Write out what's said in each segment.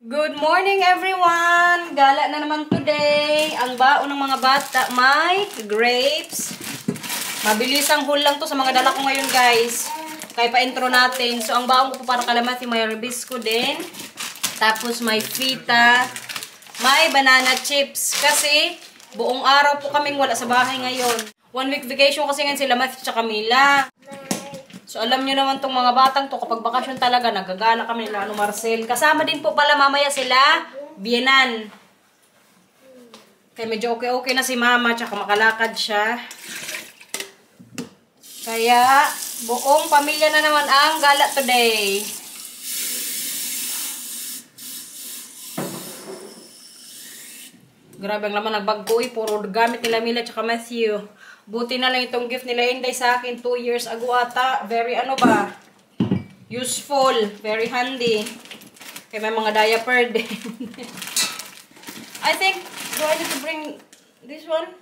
Good morning everyone! Gala na naman today. Ang baon ng mga bata may grapes. Mabilisang haul lang to sa mga dala ko ngayon guys. Kaya pa-intro natin. So ang baon ko para kalamansi may ribisco din. Tapos may fita. May banana chips. Kasi buong araw po kaming wala sa bahay ngayon. 1 week vacation kasi ngayon sila Matthew at Camila. So, alam nyo naman tong mga batang to, kapag bakasyon talaga, nagagala kami nila, Marcel. Kasama din po pala mamaya sila, Bienan. Kaya medyo okay na si mama, tsaka makalakad siya. Kaya, buong pamilya na naman ang gala today. Grabe ang laman, nagbagkoy, puro gamit nila Mila tsaka Matthew. Buti na lang itong gift nila Inday sa akin 2 years ago ata. Very useful. Very handy. Kaya may mga diaper din. I think, do I need to bring this one?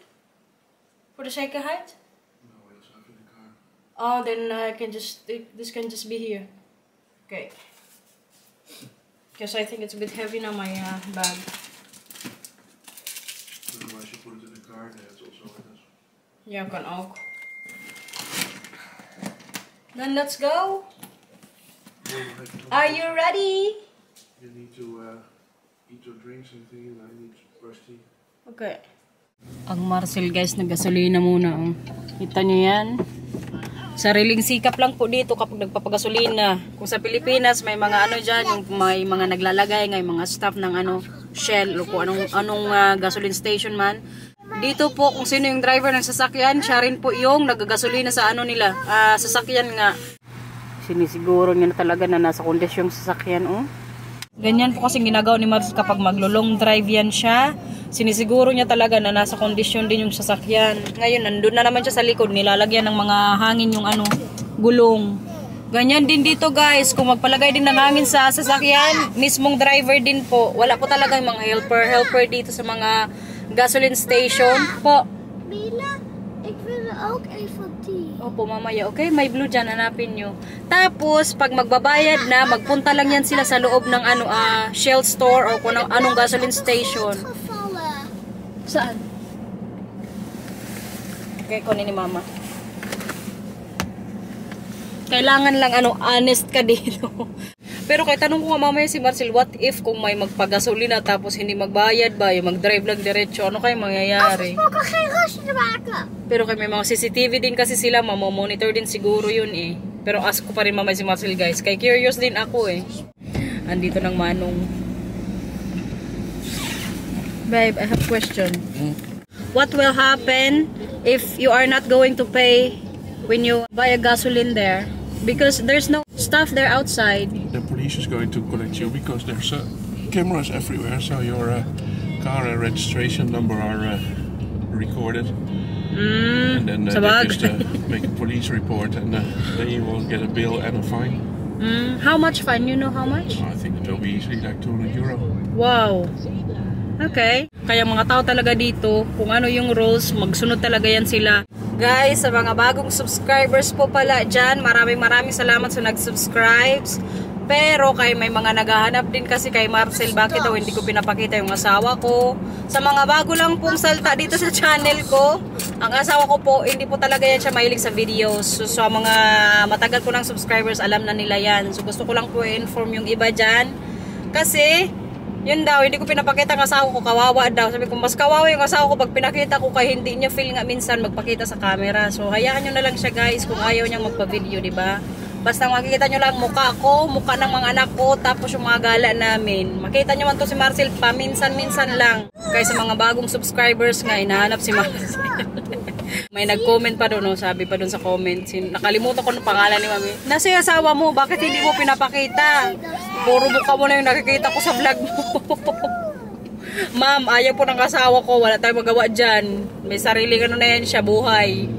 For the shaker height? No, we also have it in the car. Oh, then I can just, this can just be here. Okay. Because I think it's a bit heavy now, my bag. Otherwise you put it in the car, and it's also with us. Ja, kan ook. Then let's go. Are you ready? You need to eat your drinks and things, and I need to brush teeth. Okay. Ang Marcel guys, naggasolina muna. Kita nyo yan? Sariling sikap lang po dito kapag nagpapagasolina. Kung sa Pilipinas, may mga ano dyan, yung may mga naglalagay, may mga staff ng ano, Shell, o kung anong gasoline station man. Dito po, kung sino yung driver ng sasakyan, siya rin po yung nagagasolina sa ano nila, sasakyan nga. Sinisiguro niya na talaga na nasa kondisyon yung sasakyan, oh. Ganyan po kasi ginagawa ni Marcel kapag maglo-long drive yan siya. Sinisiguro niya talaga na nasa kondisyon din yung sasakyan. Ngayon, nandun na naman siya sa likod, nilalagyan ng mga hangin yung ano, gulong. Ganyan din dito guys, kung magpalagay din ng hangin sa sasakyan, mismong driver din po. Wala po talaga yung mga helper dito sa mga gasoline station po. Mila, ik wil er ook even tea. Opo, mamaya. Okay, may blue dyan. Hanapin nyo. Tapos, pag magbabayad na, magpunta lang yan sila sa loob ng Shell store o kung anong gasoline station. Gevallen. Saan? Okay, kunin ni mama. Kailangan lang honest ka dito. Pero kaya tanong ko nga mamaya si Marcel, what if kung may magpagasolina tapos hindi magbayad ba, yung mag-drive lang diretso, ano kayo mangyayari? Afgesproken geen ruzie te maken. Pero kay may mga CCTV din kasi sila, mamomonitor din siguro yun eh. Pero ask ko pa rin mamaya si Marcel guys, kay curious din ako eh. Andito ng manong. Babe, I have a question. What will happen if you are not going to pay when you buy a gasoline there? Because there's no staff there outside. The police is going to collect you because there's cameras everywhere, so your car and registration number are recorded. And then they just make a police report, and then you will get a bill and a fine. How much fine? You know how much? I think it will be easily like €200. Wow. Okay. Kaya mga tao talaga dito, kung ano yung rules, magsunod talaga yan sila. Guys, sa mga bagong subscribers po pala dyan, maraming salamat sa nag-subscribes. Pero kay may mga naghahanap din kasi kay Marcel, bakit daw hindi ko pinapakita yung asawa ko. Sa mga bago lang pong salta dito sa channel ko, ang asawa ko po, hindi po talaga yan siya mahilig sa videos. So sa mga matagal ko ng subscribers, alam na nila yan. So gusto ko lang po i-inform yung iba dyan. Kasi yun daw, hindi ko pinapakita ang asawa ko, kawawa daw. Sabi ko, mas kawawa yung asawa ko pag pinakita ko kaya hindi niya feel nga minsan magpakita sa camera. So, hayaan nyo na lang siya guys kung ayaw niyang magpa-video, diba? Basta makikita nyo lang mukha ko, mukha ng mga anak ko, tapos yung mga gala namin. Makita nyo man to si Marcel, paminsan-minsan lang. Kaya sa mga bagong subscribers nga, hinahanap si Marcel. May nag-comment pa doon, no? Sabi pa doon sa comment. Nakalimutan ko ng pangalan ni Mami. Nasa yung asawa mo, bakit hindi mo pinapakita? Puro mukha mo na yung nakikita ko sa vlog mo. Ma'am, ayaw po ng asawa ko. Wala tayong magawa dyan. May sarili ano na yan siya, buhay.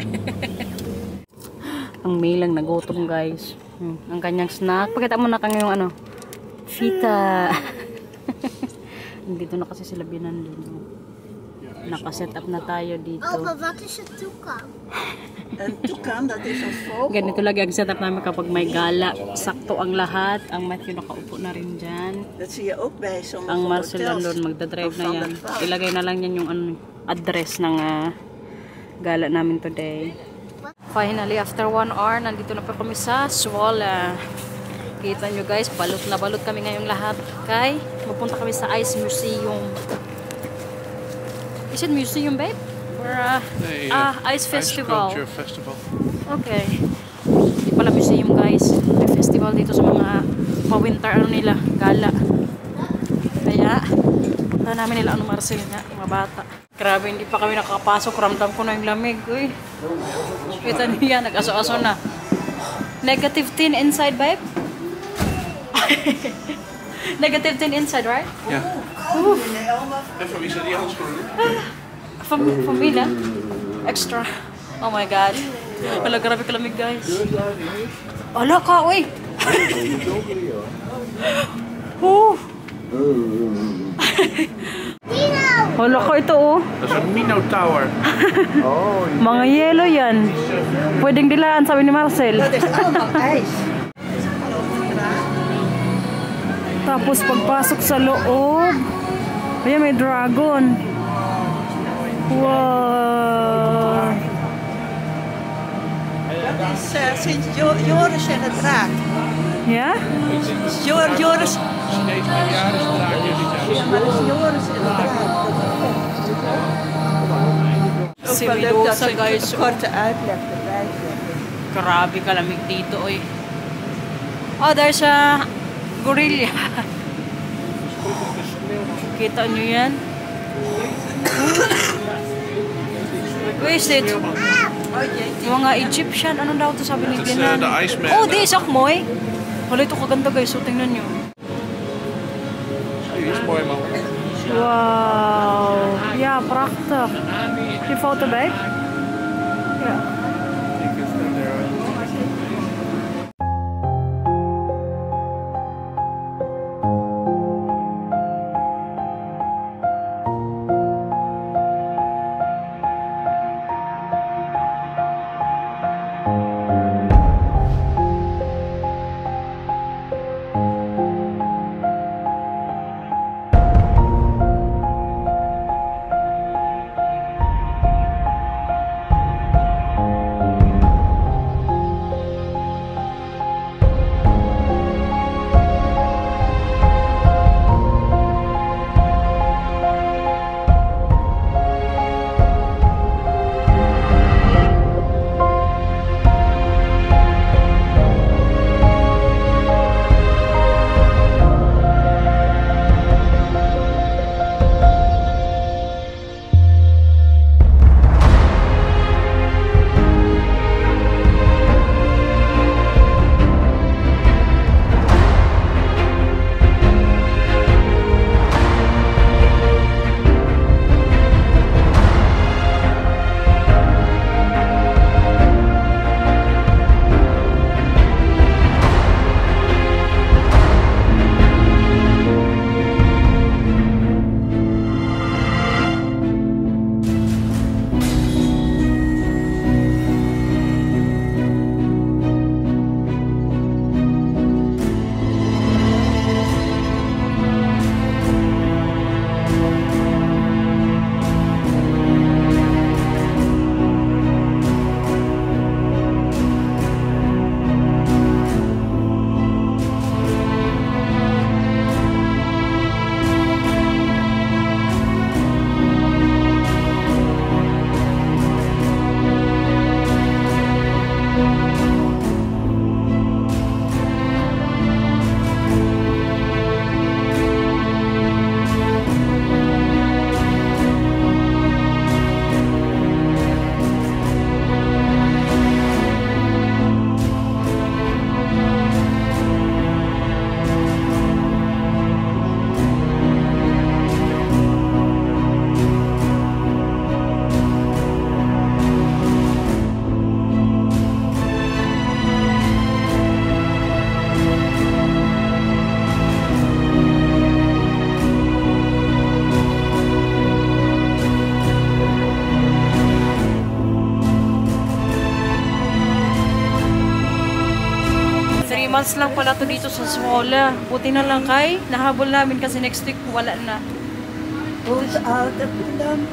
Ang Milang nagutom guys. Ang kanyang snack. Pakita mo na kanyang ano. Fita. Dito na kasi sila binandun. Nakaset up na tayo dito. Opa, wat is het toekomst? En tukan, dat is een vogel. Ganito lagi ang setup namin kapag may gala. Sakto ang lahat. Ang Matthew nakaupo na rin dyan. Dat zie je ook bij sommige Ang Marcel hotels. doon magdadrive na Van yan. dat vak. Ilagay na lang yan yung address ng gala namin today. Finally, after 1 hour, nandito na pa kami sa Swala. Kita nyo guys, balot na balot kami ngayong lahat. Kay, mapunta kami sa Ice Museum. Is it museum, babe? Or Ice Festival? Sculpture Festival. Okay. Hindi pala museum guys. May festival dito sa mga pa-winter ano nila, gala. Kaya, punta namin nila Marcel nga, mga bata. Grabe, hindi pa kami nakakapasok. Ramdam ko na yung lamig. Uy. Kita niya, nag-aso-aso na. Negative 10 inside, babe? Negative 10 inside, right? Yeah. Ooh. En van wie zijn die handschoenen? Familia. Extra. Oh my God. Wala, grabe kalamig guys. Wala ka, uy. Wala ko ito, oh. Dat is een Minotaur. Mga yelo yan. Pwedeng dilaan, sabi ni Marcel. Dat is allemaal ijs. Tapos pagpasok sa loob, ayan, may dragon. Wow. Dat is sinds Joris en het draak. Ja? Joris. Steeds meer jaren draak is het Ja, maar dat is Joris en het draak. Ook Si wel leuk dat Medusa, ze guys. een korte uitleg erbij zetten. Grabe kalamig dito, oy. Oh, there's a gorilla. Kita nyo yan? Where is it? Yung mga Egyptian, ano daw to sabi ni Dat is Glenn? de Iceman. Oh, di isak mo eh. Wala ito kaganda guys, so tingnan nyo. Die is mooi man. Wow. Ja, prachtig. Je foto, babe? Ja. once lang pala to dito sa Swola. Buti na lang kay nahabol namin kasi next week wala na. Pulled out of the lamp.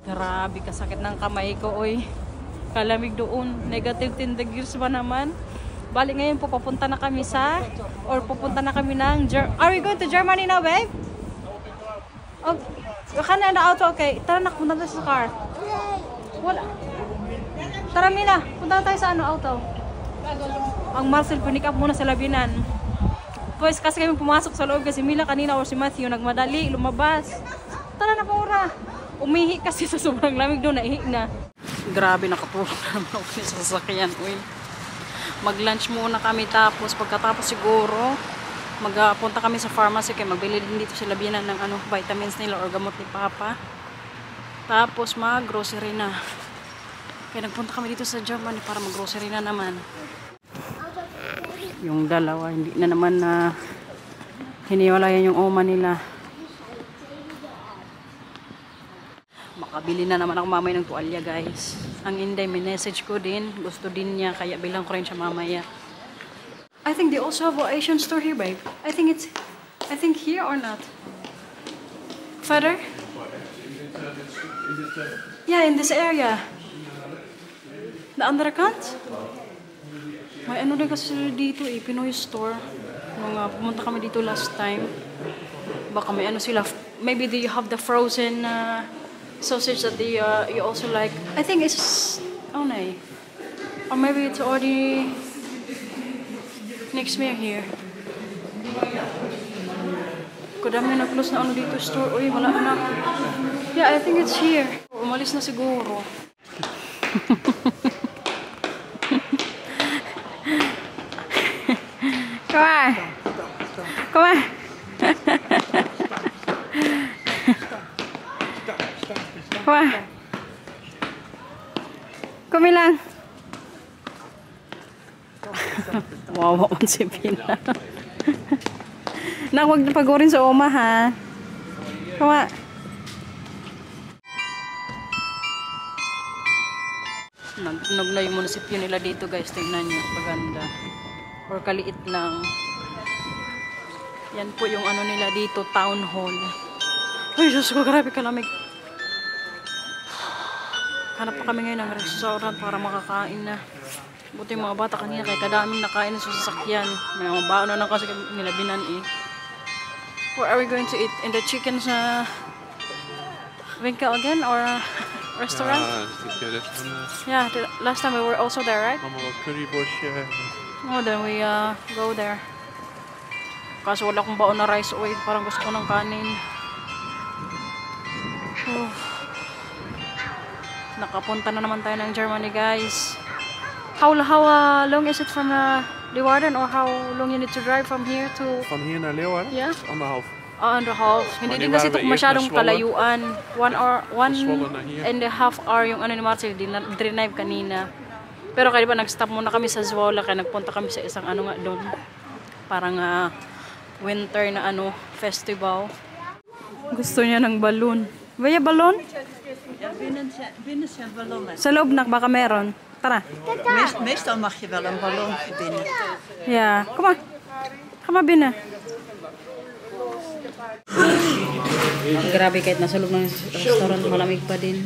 Grabe, kasakit ng kamay ko, oy. Kalamig doon. Negative 10 degrees ba naman? Balik ngayon po, papunta na kami sa, or pupunta na kami ng, are we going to Germany now, babe? Oh, kana na auto, okay. Tara na, punta tayo sa car. Wala. Tara, Mina, punta tayo sa auto. Ang Marcel, pinik up muna sa labinan. Boys, kasi kami pumasok sa loob kasi Mila kanina or si Matthew nagmadali, lumabas. Tara na, Paura. Umihi kasi sa sobrang lamig doon, naihi na. Grabe, nakatulog na naman ako sa sasakyan. Uy. Mag-lunch muna kami tapos pagkatapos siguro magpunta kami sa pharmacy kaya magbili din dito sila biyanan ng vitamins nila or gamot ni Papa. Tapos mag-grocery na. Kaya nagpunta kami dito sa Germany para mag-grocery na naman. Yung dalawa hindi na naman na hiniwalayan yung oma nila. Makabili na naman ako mamaya ng tuwalya, guys. Ang Inday, may message ko din. Gusto din niya, kaya bilang ko rin siya mamaya. I think they also have an Asian store here, babe. I think here or not? Further? Yeah, in this area. The andere kant? May ano din kasi dito eh, Pinoy store. Nung pumunta kami dito last time. Baka may ano sila. Maybe they have the frozen sausage that they you also like. I think it's onay, or maybe it's already next year here. Kadami na close na ano dito store. Uy, wala na. Yeah, I think it's here. Umalis na siguro. Come on. Come on. Kuha. Kumi lang. Wawa man si Pina. Nak, huwag na pagurin sa oma, ha? Kuha. Nagtunog na yung munisipyo nila dito, guys. Tingnan nyo. Paganda. Or kaliit lang. Yan po yung ano nila dito, town hall. Ay, Diyos ko, grabe kalamig. Hanap pa kami ngayon ng restaurant para makakain na. Buti yung mga bata kanina kaya kadaming nakain sa sasakyan. May mga baon na lang kasi nila binan eh. Where are we going to eat? In the chicken sa Winkel again or restaurant? Yeah, the last time we were also there, right? Currybush. Oh, then we go there. Kaso wala akong baon na rice oil. Parang gusto ko ng kanin. Oh. Nakapunta na naman tayo ng Germany, guys. How long is it from Leeuwarden, or how long you need to drive from here to? Van hier naar Leeuwarden? Yeah. 1,5. And a half. Hindi din kasi ito masyadong kalayuan. 1.5 hour yung ano ni Marcel, drive kanina. Pero kaya diba nag-stop muna kami sa Zwolle, kaya nagpunta kami sa isang ano nga doon. Parang winter na ano, festival. Gusto niya ng balloon. Baya balloon? Ja, binnen zijn ballonnen. Sa loob na, baka meron. Tara. Meestal mag je wel een ballon binnen. Yeah. Kom maar. Ga maar binnen. Grabe, kahit nasa loob ng restaurant, malamig pa din.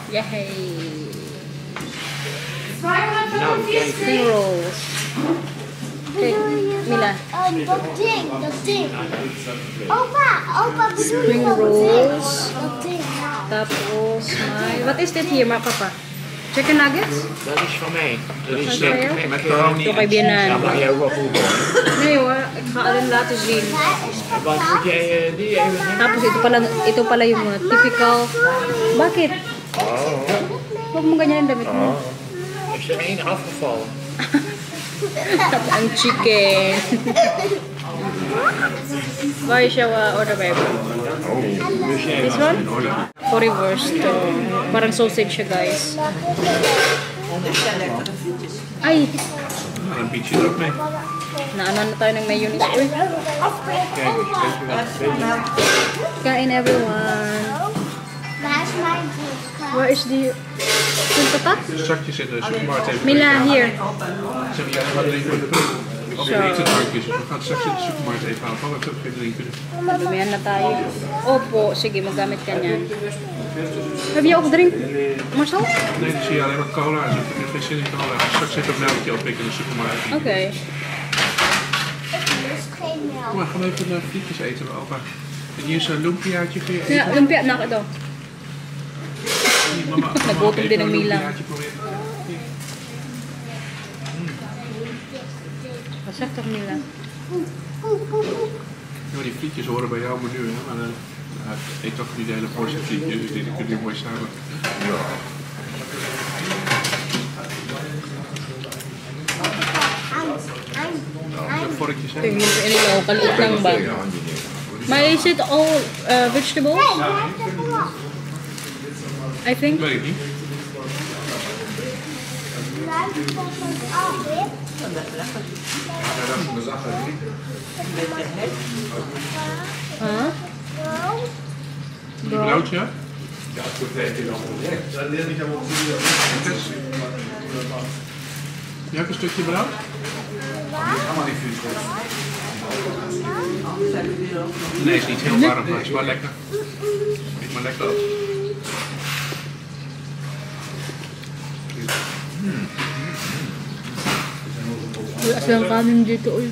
Yay! Spring rolls. Okay, Mila. Dat ding. Opa, bedoel Spring je dat rolls. Dat ding, ja. Tapos may... What is this here, Papa? Chicken nuggets? Dat is van mij. Dat is Met macaroni. Ito kay Bianan. Daar mag jij ook wel voor worden. Nee hoor, ik ga alleen laten zien. Wat moet jij die even nemen? Tapos ito pala yung typical... Bakit? Huwag mo ganyan ang damit mo. Is er één afgevallen? Ang chicken. Waar is jouw order, babe? This one? Currywurst. Parang sausage siya, guys. Ay! Een beetje er ook mee. Naanan na tayo ng mayonnaise. Uy. Kain, everyone. Waar is mijn boek? Where is the... Yung patat? Zakjes in de supermarkt even. Mila, here. Zeg jij gaat drinken? Of je eet het drankjes. We gaan straks in de supermarkt even halen. Papa heeft ook geen drinken. Lumihan na tayo. Opo, sige, magamit ka niyan. Heb je ook drink, Marcel? Nee, dan zie je alleen maar cola. Dus ik heb geen zin in cola. Straks zit ook melkje oppikken in de supermarkt. Oké. Er is geen melk. Kom maar, gaan we even frietjes eten bij opa. En hier is een lumpiaatje voor je eten. Ja, lumpia na ito. Hier, mama, Nagutom din ang Mila. lumpiaatje proberen. Masarap toch, Mila? Ja, die frietjes horen bij jouw menu, hè. Maar ik eet toch niet de hele portie frietjes. Dus die kunnen mooi samen. Vorkjes, hè. Tingin sa inyo, kaliit lang ba? Maar is it all vegetables? I think. Weet ik niet. Huh? Broodje? Ja, ook een stukje brood? Nee, is niet heel warm, maar het is wel lekker. Eet maar lekker op. Wala silang kanin dito. Uy.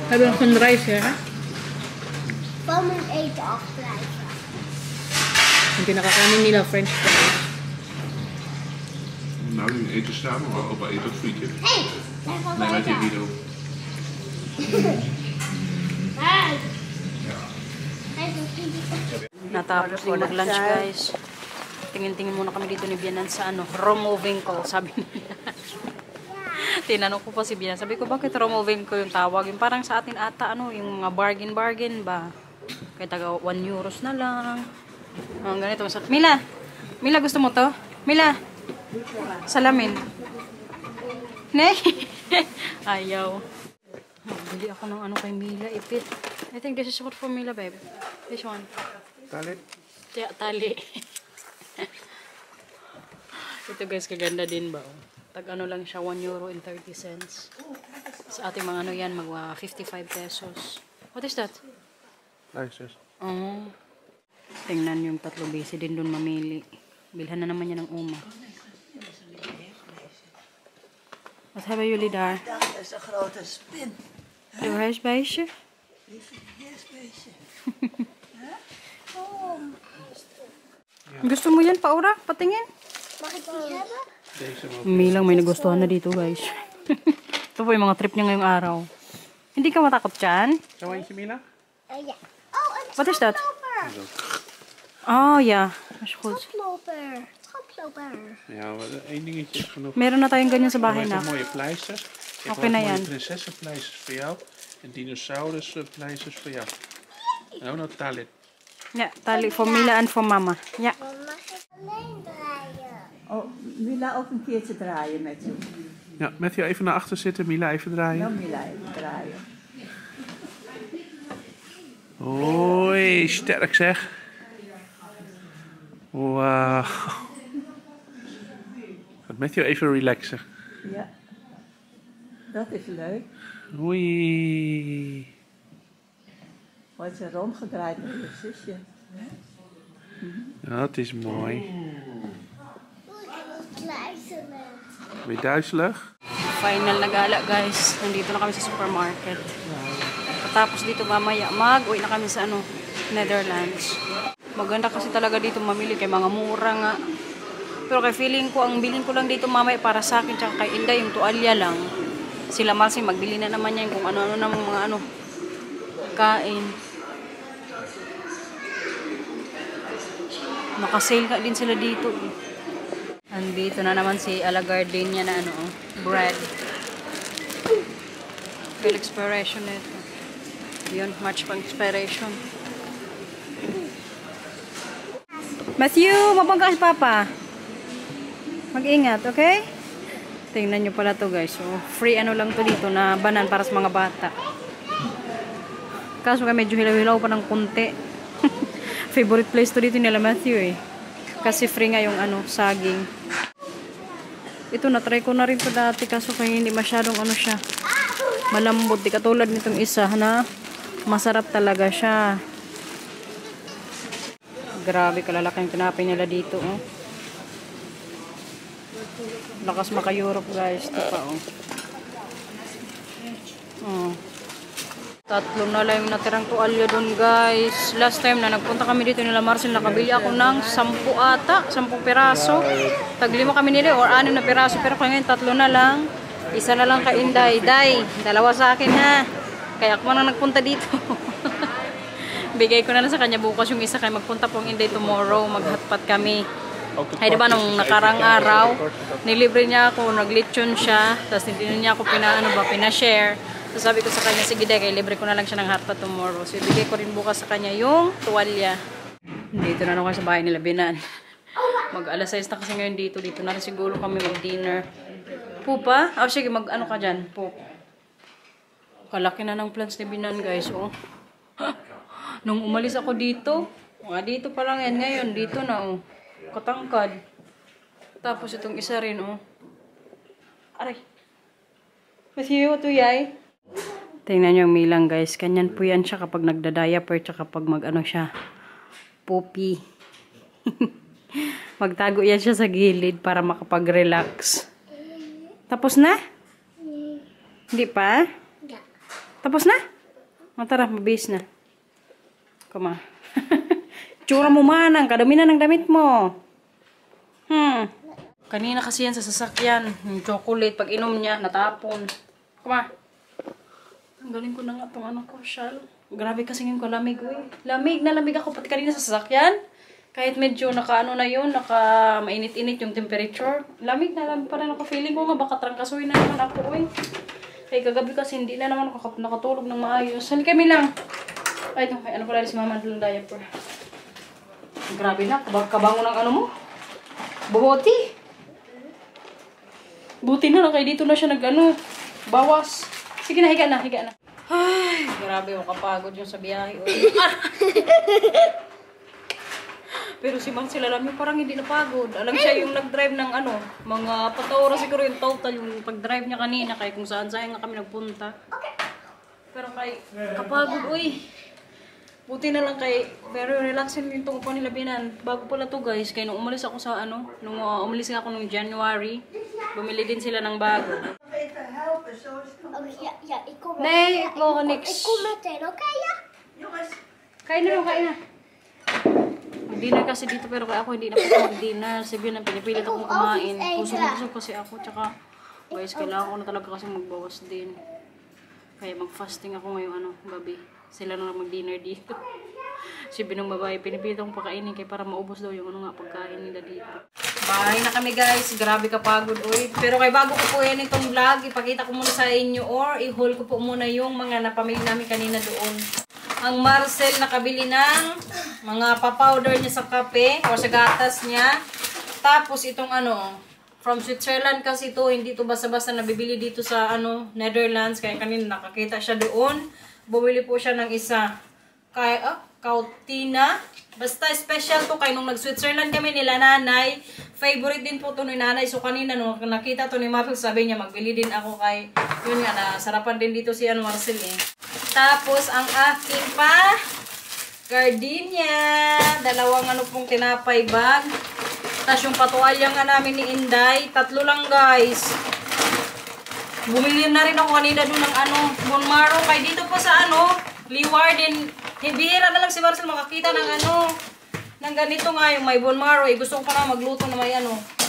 Hebben we geen rijst hier, hè? Van mijn eten afblijven. Yung pinakakanin nila, French fries. Nou, nu eten samen, maar opa eet ook frietje. Hé, Nee, met die video. Natapos din mag-lunch, guys. Tingin-tingin muna kami dito ni Bianan sa ano, removing ko, sabi nila. Tinanong ko pa si Bianan. Sabi ko, bakit removing ko yung tawag? Yung parang sa atin ata, ano, yung mga bargain ba? Kaya taga 1 euros na lang. Ganito. Mila! Mila, gusto mo to? Mila! Salamin. Ne? Ayaw. Bili ako ng ano kay Mila. Ipit. I think this is what for Mila, babe. This one. Tali? Yeah, tali. Ito guys, kaganda din ba? Tag ano lang siya, 1 euro and 30 cents. Sa ating mga ano yan, mag 55 pesos. What is that? Lijstjes. Oh. Tingnan yung 3 busy din dun mamili. Bilhan na naman yan ng Uma. Wat hebben jullie daar? Dat is een grote spin. Een huisbeestje? Huisbeestje. Gusto mo yan, Paura? Patingin? Mag ik die hebben? Deze hem ook. Milang may nagustuhan na dito, guys. Ito po yung mga trip niya ngayong araw. Hindi ka matakot dyan? Zo eentje, Mila? Ja. Oh, een Wat is dat? traploper. Oh, ja. Dat is goed. Traploper. Traploper. Ja, maar één dingetje is genoeg. Meron na tayong ganyan sa bahay Met na. mooie pleisters. Ik heb Oké, ook nou mooie ja. prinsessenpleisters voor jou. En dinosaurus-pleisters voor jou. Nou, nou, Talit. Ja, tali voor Mila en voor mama. Ja. Dan mag ik alleen draaien. Oh, Mila ook een keertje draaien met je. Ja, Matthew even naar achter zitten. Mila even draaien. Dan Mila even draaien. Hoi, sterk zeg. Wauw. Gaat Matthew even relaxen. Ja. Dat is leuk. Oei. Wordt ze rondgedraaid door je zusje. Dat is mooi. Oeh, ik heb kluizelen. Ben je duizelig? Final na gala, guys. Nandito na kami sa supermarket. Tapos dito mamaya, mag-uwi na kami sa ano, Netherlands. Maganda kasi talaga dito mamili kay mga mura nga. Pero kay feeling ko, ang bilhin ko lang dito mamaya para sa akin tsaka kay Inday, yung tuwalya lang. Sila Marcy, magbili na naman yan kung ano-ano na mga ano, kain. Nakasale ka din sila dito eh. Andito na naman si Alagardenia na ano, bread. Full expiration nito. Yun, March pang expiration. Matthew, mabangga si Papa. Mag-ingat, okay? Tingnan nyo pala to guys. So, free ano lang to dito na banan para sa mga bata. Kaso medyo hilaw-hilaw pa ng kunti. Favorite place to dito nila Matthew eh. Kasi free nga yung ano, saging. Ito na-try ko na rin to dati kaso kaya hindi masyadong ano siya. Malambot. Di katulad nitong isa na masarap talaga siya. Grabe kalalaki yung tinapay nila dito oh. Lakas maka-Europe guys. Ito pa oh. Oh. 3 na lang yung natirang tuwalya doon guys. Last time na nagpunta kami dito nila Marcel, nakabili ako ng 10 ata, 10 piraso. Tag-5 kami nila or 6 na piraso. Pero kaya ngayon 3 na lang. Isa na lang kay Inday. Day, 2 sa akin ha. Kaya ako na nagpunta dito. Bigay ko na lang sa kanya bukas yung isa kaya magpunta pong Inday tomorrow. Mag-hotpot kami. Ay diba nung nakarang araw, nilibre niya ako, naglitsyon siya. Tapos hindi niya ako pina-share. So sabi ko sa kanya, sige day, kaya libre ko na lang siya ng hotpot tomorrow. So ibigay ko rin bukas sa kanya yung tuwalya. Dito na naman sa bahay nila Binan. Mag-alas 6 na kasi ngayon dito. Dito na rin siguro kami mag-dinner. Pupa? Oh, sige, mag-ano ka dyan? Pup. Kalaki na ng plants ni Binan guys. Oh. Nung umalis ako dito, dito pa lang yan ngayon. Dito na oh. Katangkad. Tapos itong isa rin oh. Aray. Masiyo ito yay. Tingnan nyo yung Milang guys. Kanyan po yan siya kapag nagda-diaper tsaka kapag mag-ano siya. Poopy. Magtago yan siya sa gilid para makapag-relax. Tapos na? Hindi pa? Tapos na? Tara, mabis na. Come on. Tsura mo manang. Kadami na ng damit mo. Kanina kasi yan sa sasakyan. Yung chocolate. Pag inom niya, natapon. Come on. Ang galing ko na nga itong ano ko, Shal. Grabe kasi yung kalamig, uy. Lamig na lamig ako pati kanina sa sasakyan. Kahit medyo naka-ano na yun, naka-mainit-init yung temperature. Lamig na lamig pa rin ako. Feeling ko nga baka trangkasuin na naman ako, uy. Kaya kagabi kasi hindi na naman ako nakatulog ng maayos. Halika kami lang. Ay, may ano pala si mama ng diaper. Grabe na, kabango ng ano mo. Buhoti. Buti na lang kayo dito na siya nag-ano. Bawas. Sige na, higa na, higa na. Ay, grabe, makapagod yung sa biyahe. Pero si Marcel, alam niyo, parang hindi napagod. Alam siya yung nag-drive ng ano, mga patawara siguro yung total, yung pag-drive niya kanina, kaya kung saan-saan nga kami nagpunta. Pero kay, kapagod, uy. Buti na lang kay, pero relaxin yung tungo po nila binan. Bago pala to guys, kaya nung umalis ako sa ano, nung umalis nga ako nung January, bumili din sila ng bago. Nee, ik wil niks. Ik kom meteen, oké, ja? Kain na, kain na. Mag-dinner kasi dito pero kaya ako hindi na po mag-dinner. Sabihin na pinipilit akong kumain. Busog kasi ako. Tsaka guys, kailangan ko na talaga kasi magbawas din. Kaya mag-fasting ako ngayong gabi. Sila na lang mag-dinner dito. Si Binong babae, pinipilit akong pakainin kaya para maubos daw yung pagkain nila dito. Bahay na kami guys. Grabe kapagod. Uy. Pero kaya bago ko po yan itong vlog, ipakita ko muna sa inyo or i-haul ko po muna yung mga napamili namin kanina doon. Ang Marcel nakabili ng mga pa-powder niya sa kape o sa gatas niya. Tapos itong from Switzerland kasi ito, hindi ito basta-basta nabibili dito sa Netherlands. Kaya kanina nakakita siya doon. Bumili po siya ng isa. Kaya, Kautina. Basta special to kay nung nag-Switzerland kami nila nanay. Favorite din po to ni nanay. So kanina nung nakita to ni Marcel, sabi niya magbili din ako kay yun nga, nasarapan din dito si Marcel eh. Tapos ang aking gardenia. Dalawang pong tinapay bag. Tapos yung patuwalya nga namin ni Inday. 3 lang guys. Bumili na rin ako kanina doon ng bone marrow. Kay dito po sa Leeuwarden. Bihira na lang si Marcel makakita ng ng ganito nga yung may bone marrow. Gusto ko pa na magluto na may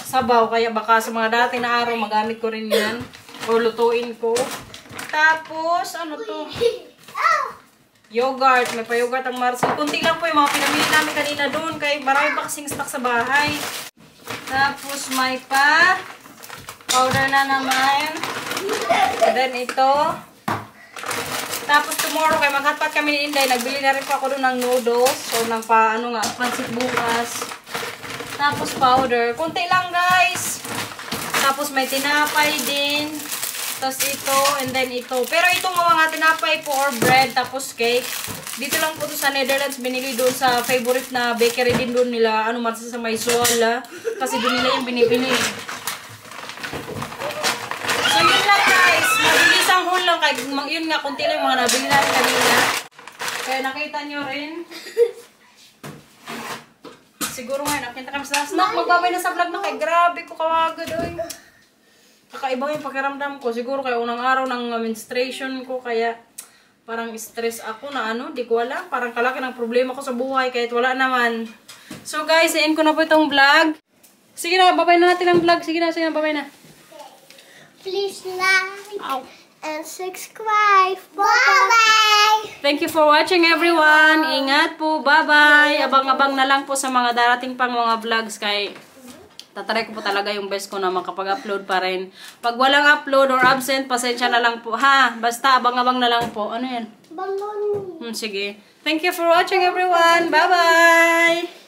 sabaw. Kaya baka sa mga dati na araw magamit ko rin yan. O lutuin ko. Tapos to? Yogurt. May pa-yogurt ang Marcel. Kunti lang po yung mga pinamili namin kanina doon. Kaya marami pa kasing stock sa bahay. Tapos may powder na naman. And then ito. Tapos tomorrow kay mag-hotpot kami ni Inday. Nagbili na rin po ako doon ng noodles. So pancit bukas. Tapos powder. Kunti lang guys. Tapos may tinapay din. Tapos ito, and then ito. Pero itong mga tinapay po or bread, tapos cake. Dito lang po to sa Netherlands. Binili doon sa favorite na bakery din doon nila. Marcel sa Maysuala. Kasi doon nila yung binibili. So yun lang guys. Mabilis ang haul lang. Yun nga, kunti lang yung mga nabili namin kanina. Kaya nakita nyo rin. Siguro nga, nakita kami sa snack. Magbabay na sa vlog na kay. Grabe ko kawagod. Kakaiba yung pakiramdam ko. Siguro kaya unang araw ng menstruation ko. Kaya parang stress ako na di ko alam. Parang kalaki ng problema ko sa buhay. Kahit wala naman. So guys, i-end ko na po itong vlog. Sige na, babay na natin ang vlog. Sige na, babay na. Please like and subscribe. Bye-bye! Thank you for watching everyone. Ingat po. Bye-bye. Abang-abang na lang po sa mga darating pang mga vlogs kay tatry ko po talaga yung best ko na makapag-upload pa rin. Pag walang upload or absent, pasensya na lang po. Ha? Basta abang-abang na lang po. Ano yan? Balon. Sige. Thank you for watching everyone. Bye-bye!